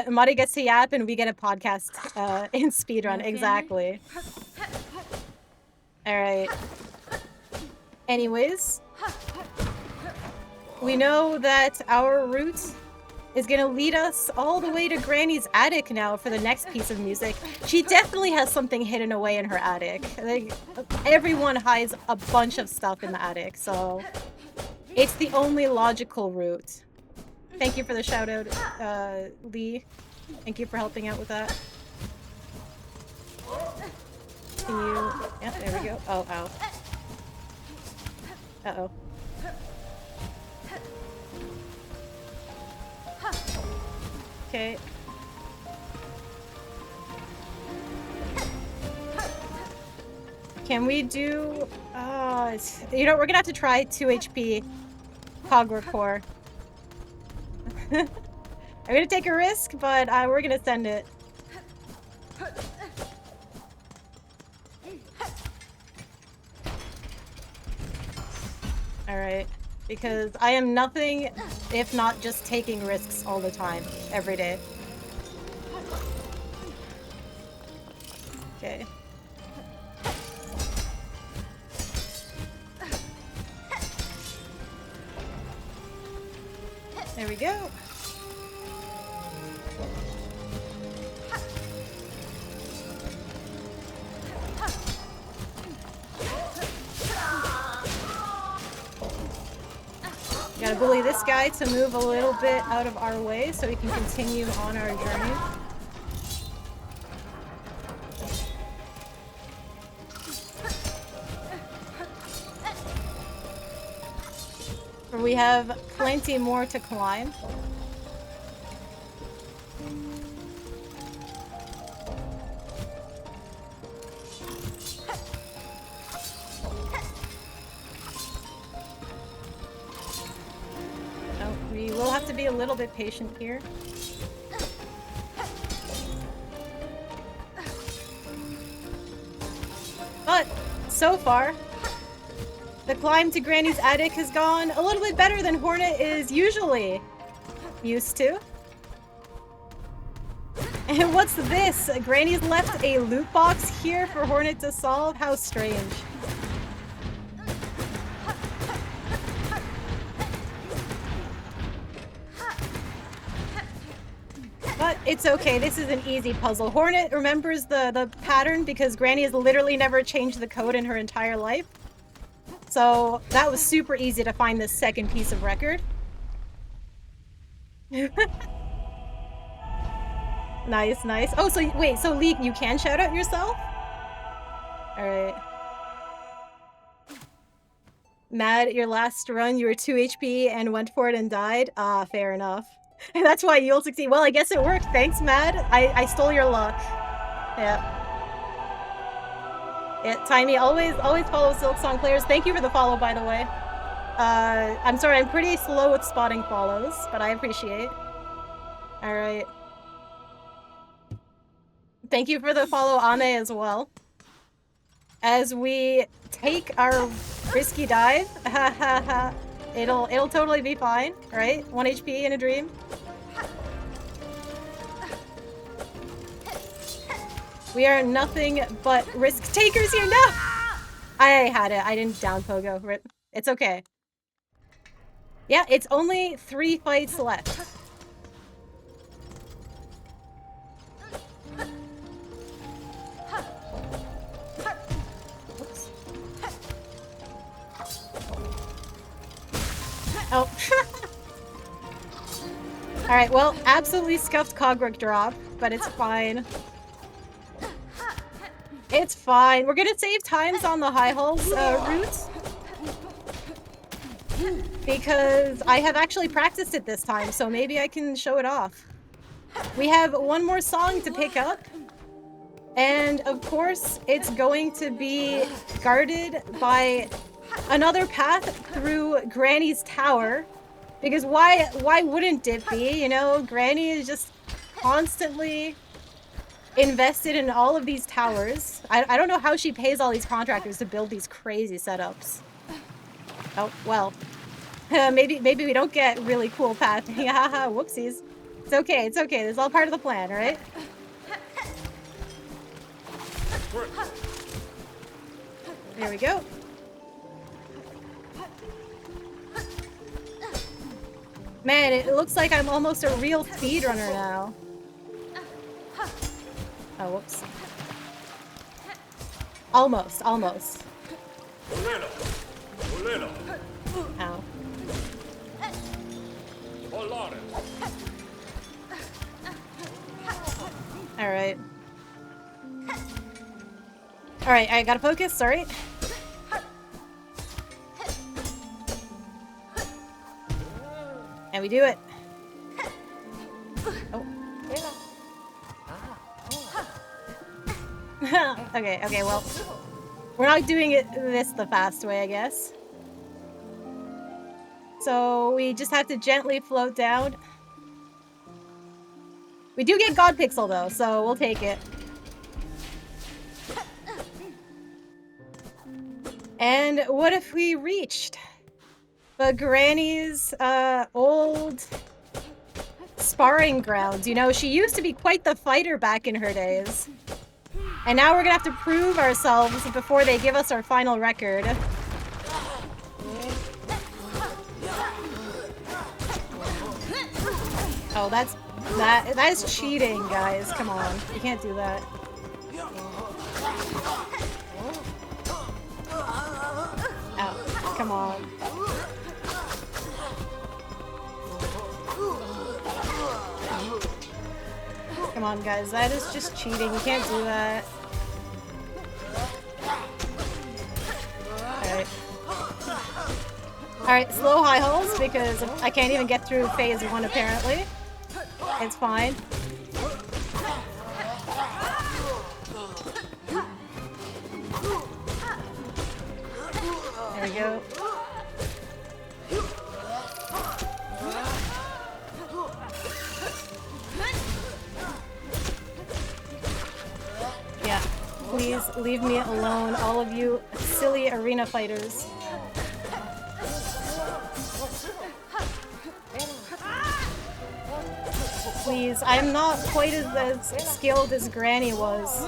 Mari gets to yap and we get a podcast in speedrun. Exactly. Alright. Anyways. We know that our route is gonna lead us all the way to Granny's attic now for the next piece of music. She definitely has something hidden away in her attic. Like, everyone hides a bunch of stuff in the attic, so it's the only logical route. Thank you for the shout out, Lee. Thank you for helping out with that. Can you... Yeah, there we go. Oh, ow. Uh-oh. Okay. Can we do... you know, we're gonna have to try 2 HP Cogwork Core. I'm gonna take a risk, but we're gonna send it. Alright. Because I am nothing if not just taking risks all the time, every day. There we go. Gotta bully this guy to move a little bit out of our way so we can continue on our journey. We have plenty more to climb. We will have to be a little bit patient here. But, so far, the climb to Granny's attic has gone a little bit better than Hornet is usually used to. And what's this? Granny's left a loot box here for Hornet to solve? How strange. But it's okay, this is an easy puzzle. Hornet remembers the pattern because Granny has literally never changed the code in her entire life. So that was super easy to find this second piece of record. Nice, nice. Oh, so wait, so Lee, you can shout out yourself? Alright. Mad, your last run, you were 2 HP and went for it and died? Ah, fair enough. And that's why you'll succeed. Well, I guess it worked. Thanks, Mad. I stole your luck. Yeah. Yeah, Timey, always follow Silksong players. Thank you for the follow, by the way. I'm sorry, I'm pretty slow with spotting follows, but I appreciate. Alright. Thank you for the follow, Ame, as well. As we take our risky dive, it'll totally be fine, right? 1 HP in a dream. We are nothing but risk takers here. No! I had it. I didn't down pogo. It's okay. Yeah, it's only 3 fights left. Oops. Oh. Alright, well, absolutely scuffed Cogrick drop, but it's fine. It's fine. We're gonna save times on the high hulls route. Because I have actually practiced it this time, so maybe I can show it off. We have one more song to pick up. And of course, it's going to be guarded by another path through Granny's tower. Because why wouldn't it be? You know, Granny is just constantly invested in all of these towers. I don't know how she pays all these contractors to build these crazy setups. Oh, well. Maybe we don't get really cool pathing. Haha, whoopsies. It's okay, it's okay. This is all part of the plan, right? There we go. Man, it looks like I'm almost a real speedrunner now. Oh, whoops. Almost. Ow. Alright. Alright, I gotta focus, sorry. And we do it. Oh. Okay, well, we're not doing this the fast way, I guess. So we just have to gently float down. We do get God Pixel though, so we'll take it. And what if we reached the Granny's old sparring grounds? You know, she used to be quite the fighter back in her days. And now we're gonna have to prove ourselves before they give us our final record. Oh, that is cheating, guys. Come on. You can't do that. Ow. Come on. Come on, guys. That is just cheating. You can't do that. Alright. Alright, slow high holes because I can't even get through phase 1 apparently. It's fine. There we go. Yeah. Please leave me alone, all of you silly arena fighters. Please, I'm not quite as skilled as Granny was.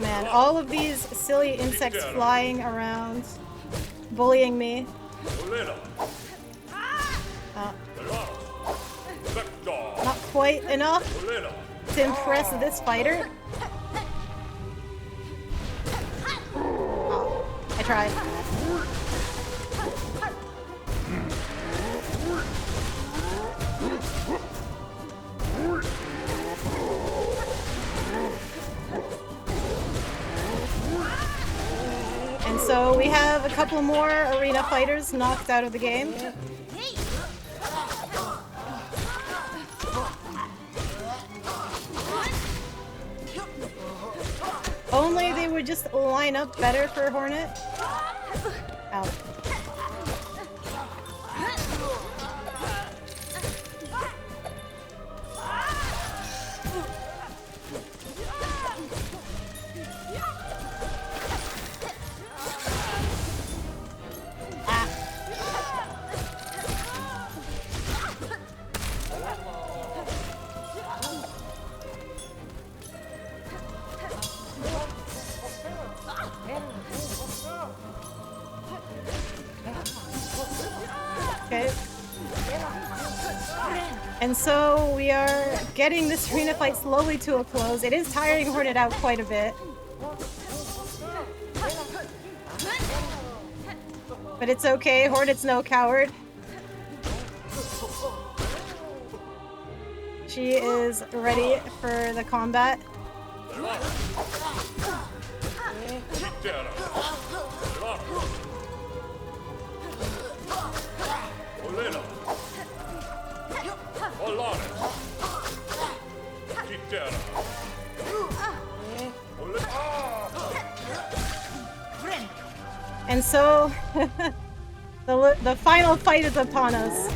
Man, all of these silly insects flying around, bullying me. Not quite enough to impress this fighter. Oh, I tried. And so we have a couple more arena fighters knocked out of the game. Only they would just line up better for Hornet. Ow. Okay. And so we are getting this arena fight slowly to a close. It is tiring Hornet out quite a bit. But it's okay, Hornet's no coward. She is ready for the combat. And so, the final fight is upon us.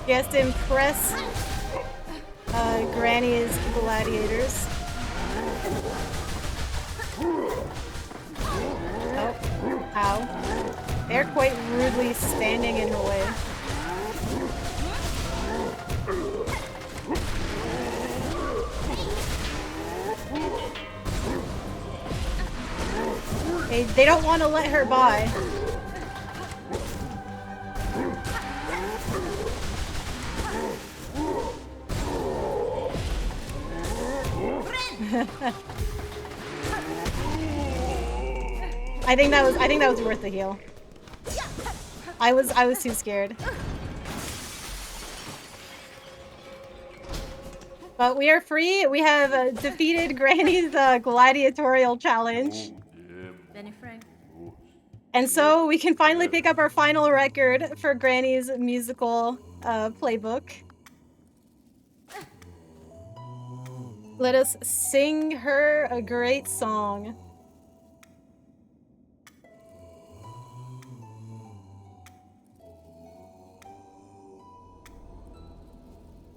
He has to impress Granny's gladiators. Oh, ow. They're quite rudely standing in her way. They don't want to let her by. I think that was worth the heal. I was too scared. But we are free. We have defeated Granny's gladiatorial challenge. And so we can finally pick up our final record for Granny's musical playbook. Let us sing her a great song.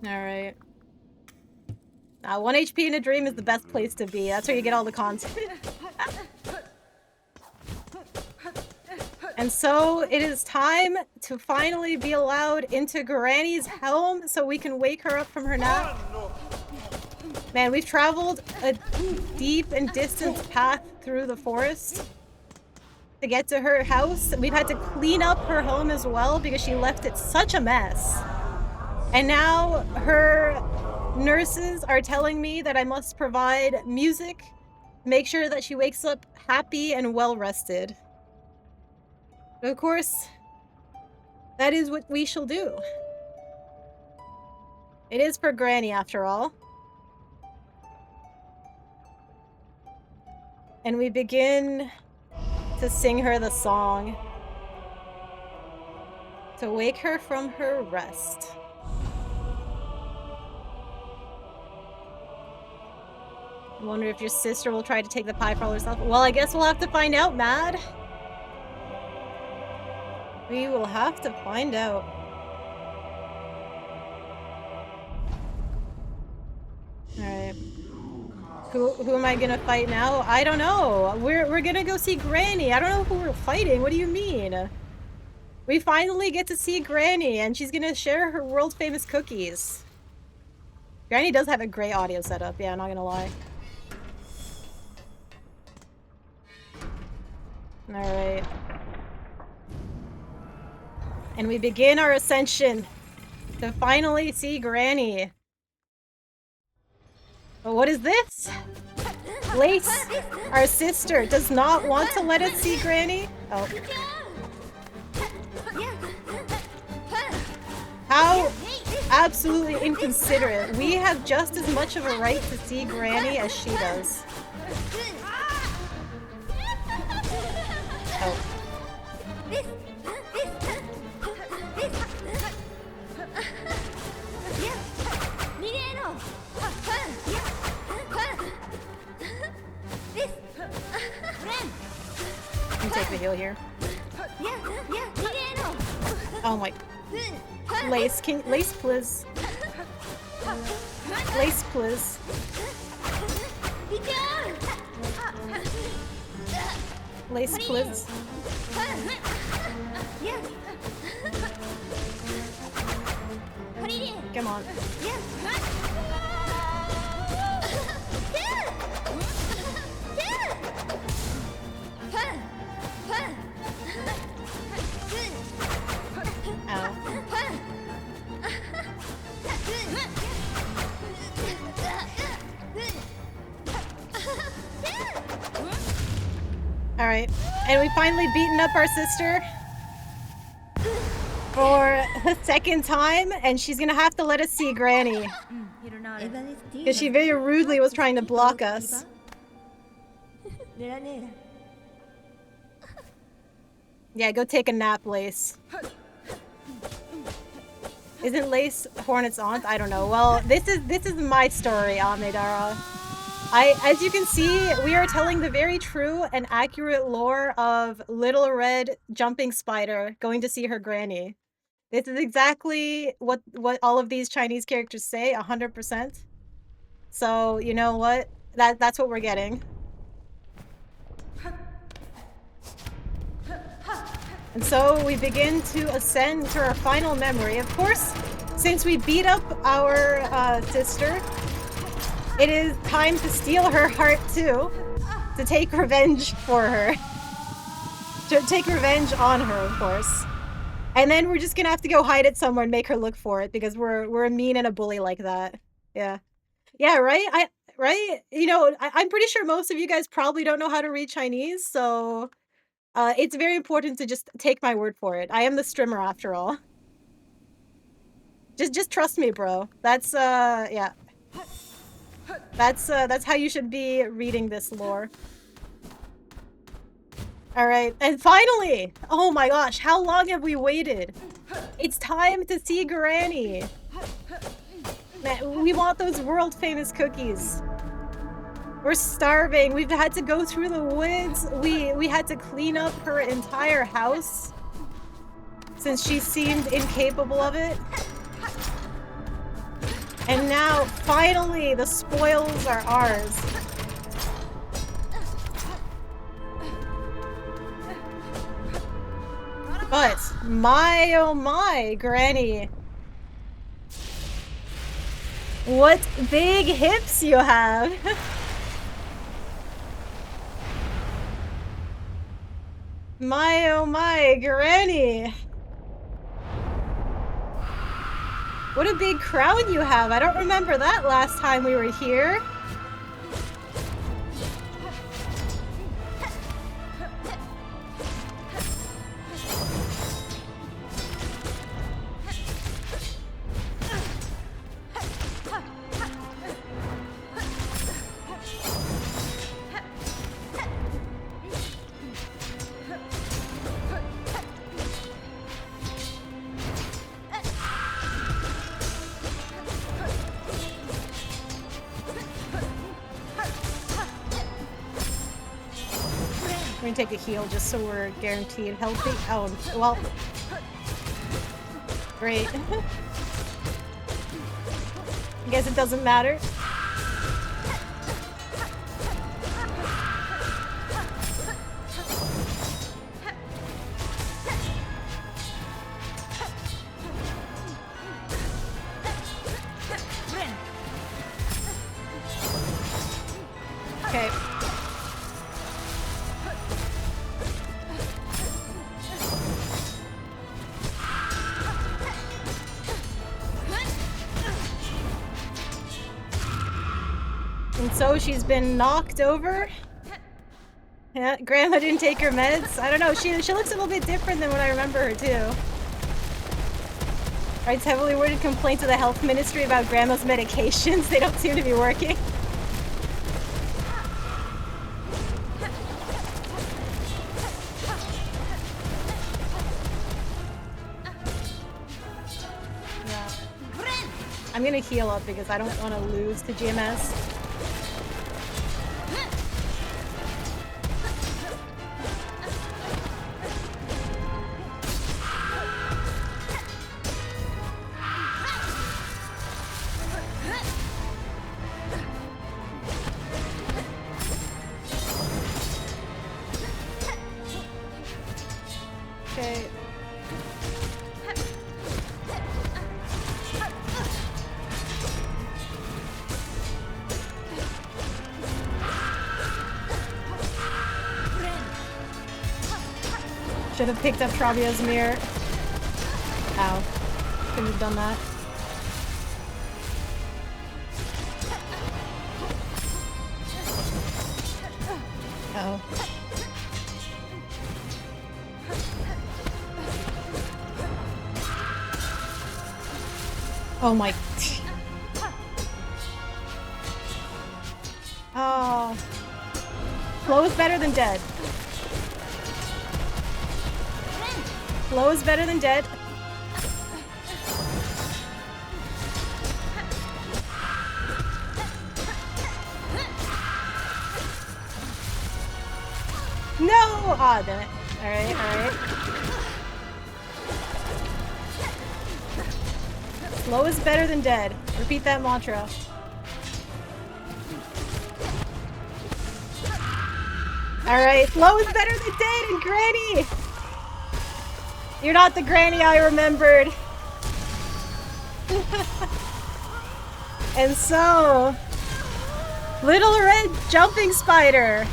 Alright. 1 HP in a dream is the best place to be. That's where you get all the content. And so it is time to finally be allowed into Granny's home so we can wake her up from her nap. Man, we've traveled a deep and distant path through the forest to get to her house. We've had to clean up her home as well because she left it such a mess. And now her nurses are telling me that I must provide music, make sure that she wakes up happy and well rested. Of course, that is what we shall do. It is for Granny, after all. And we begin to sing her the song to wake her from her rest. I wonder if your sister will try to take the pie for herself. Well, I guess we'll have to find out, Mad. We will have to find out. Alright. Who am I gonna fight now? I don't know. We're gonna go see Granny. I don't know who we're fighting. What do you mean? We finally get to see Granny, and she's gonna share her world-famous cookies. Granny does have a great audio setup. Yeah, I'm not gonna lie. Alright. And we begin our ascension to finally see Granny. But what is this? Lace, our sister, does not want to let us see Granny? Oh. How absolutely inconsiderate. We have just as much of a right to see Granny as she does. Oh. Let me take the heal here. Oh my. Lace, Lace, please. Lace, please. Lace, please. Come on. Alright, and we finally beaten up our sister for the second time, and she's gonna have to let us see Granny. Because she very rudely was trying to block us. Yeah, go take a nap, Lace. Isn't Lace Hornet's aunt? I don't know. Well, this is my story, Amidara. As you can see, we are telling the very true and accurate lore of Little Red Jumping Spider going to see her granny. This is exactly what all of these Chinese characters say, 100%. So, you know what? That's what we're getting. And so we begin to ascend to our final memory. Of course, since we beat up our sister, it is time to steal her heart too, to take revenge for her. To take revenge on her, of course. And then we're just gonna have to go hide it somewhere and make her look for it because we're a mean and a bully like that. Yeah. Yeah, right? Right? You know, I'm pretty sure most of you guys probably don't know how to read Chinese, so it's very important to just take my word for it. I am the streamer after all. Just trust me, bro. That's yeah. That's how you should be reading this lore. Alright, and finally! Oh my gosh, how long have we waited? It's time to see Granny! Man, we want those world-famous cookies. We're starving. We've had to go through the woods. We had to clean up her entire house since she seemed incapable of it. And now, finally, the spoils are ours. But, my oh my, Granny. What big hips you have! My oh my, Granny! What a big crown you have! I don't remember that last time we were here. We're gonna take a heal just so we're guaranteed healthy. Oh, well. Great. I guess it doesn't matter. Okay. And so she's been knocked over. Yeah, Grandma didn't take her meds. I don't know, she looks a little bit different than when I remember her too. Writes heavily worded complaint to the health ministry about Grandma's medications. They don't seem to be working. I'm gonna heal up because I don't want to lose to GMS. Okay. Should have picked up Travio's mirror. Ow. Couldn't have done that. Uh-oh. Oh my... Oh. Flow is better than dead. Flow is better than dead. No! Ah, damn it. Alright, alright. Flow is better than dead. Repeat that mantra. Alright, Flow is better than dead and Granny! You're not the Granny I remembered. And so, Little Red Jumping Spider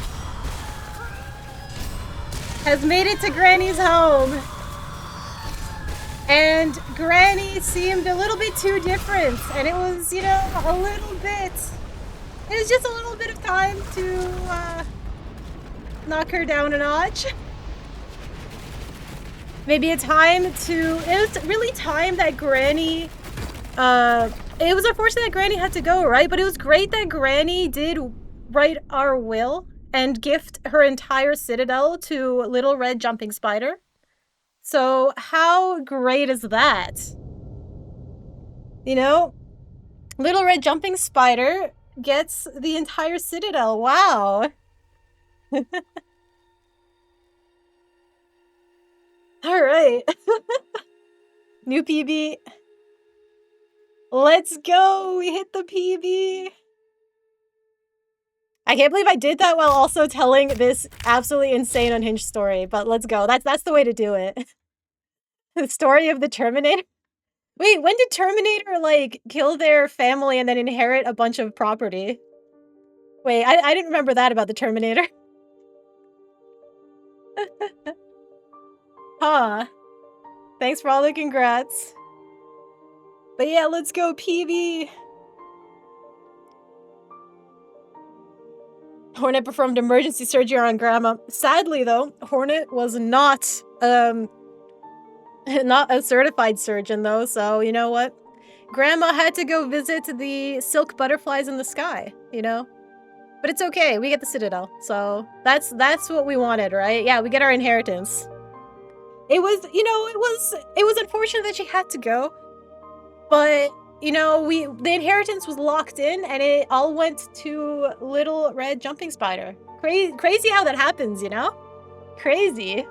has made it to Granny's home. And Granny seemed a little bit too different. And it was, you know, a little bit... It was just a little bit of time to knock her down a notch. Maybe a time to... It was really time that Granny... it was unfortunate that Granny had to go, right? But it was great that Granny did write our will and gift her entire citadel to Little Red Jumping Spider. So how great is that? You know? Little Red Jumping Spider gets the entire citadel. Wow! Alright. New PB. Let's go! We hit the PB! I can't believe I did that while also telling this absolutely insane unhinged story, but let's go. That's the way to do it. The story of the Terminator? Wait, when did Terminator, like, kill their family and then inherit a bunch of property? Wait, I didn't remember that about the Terminator. Huh. Thanks for all the congrats. But yeah, let's go PB! Hornet performed emergency surgery on Grandma. Sadly, though, Hornet was not, not a certified surgeon, though, so you know what? Grandma had to go visit the silk butterflies in the sky, you know? But it's okay, we get the Citadel, so that's what we wanted, right? Yeah, we get our inheritance. It was, you know, it was unfortunate that she had to go, but, you know, the inheritance was locked in, and it all went to Little Red Jumping Spider. Crazy how that happens, you know? Crazy.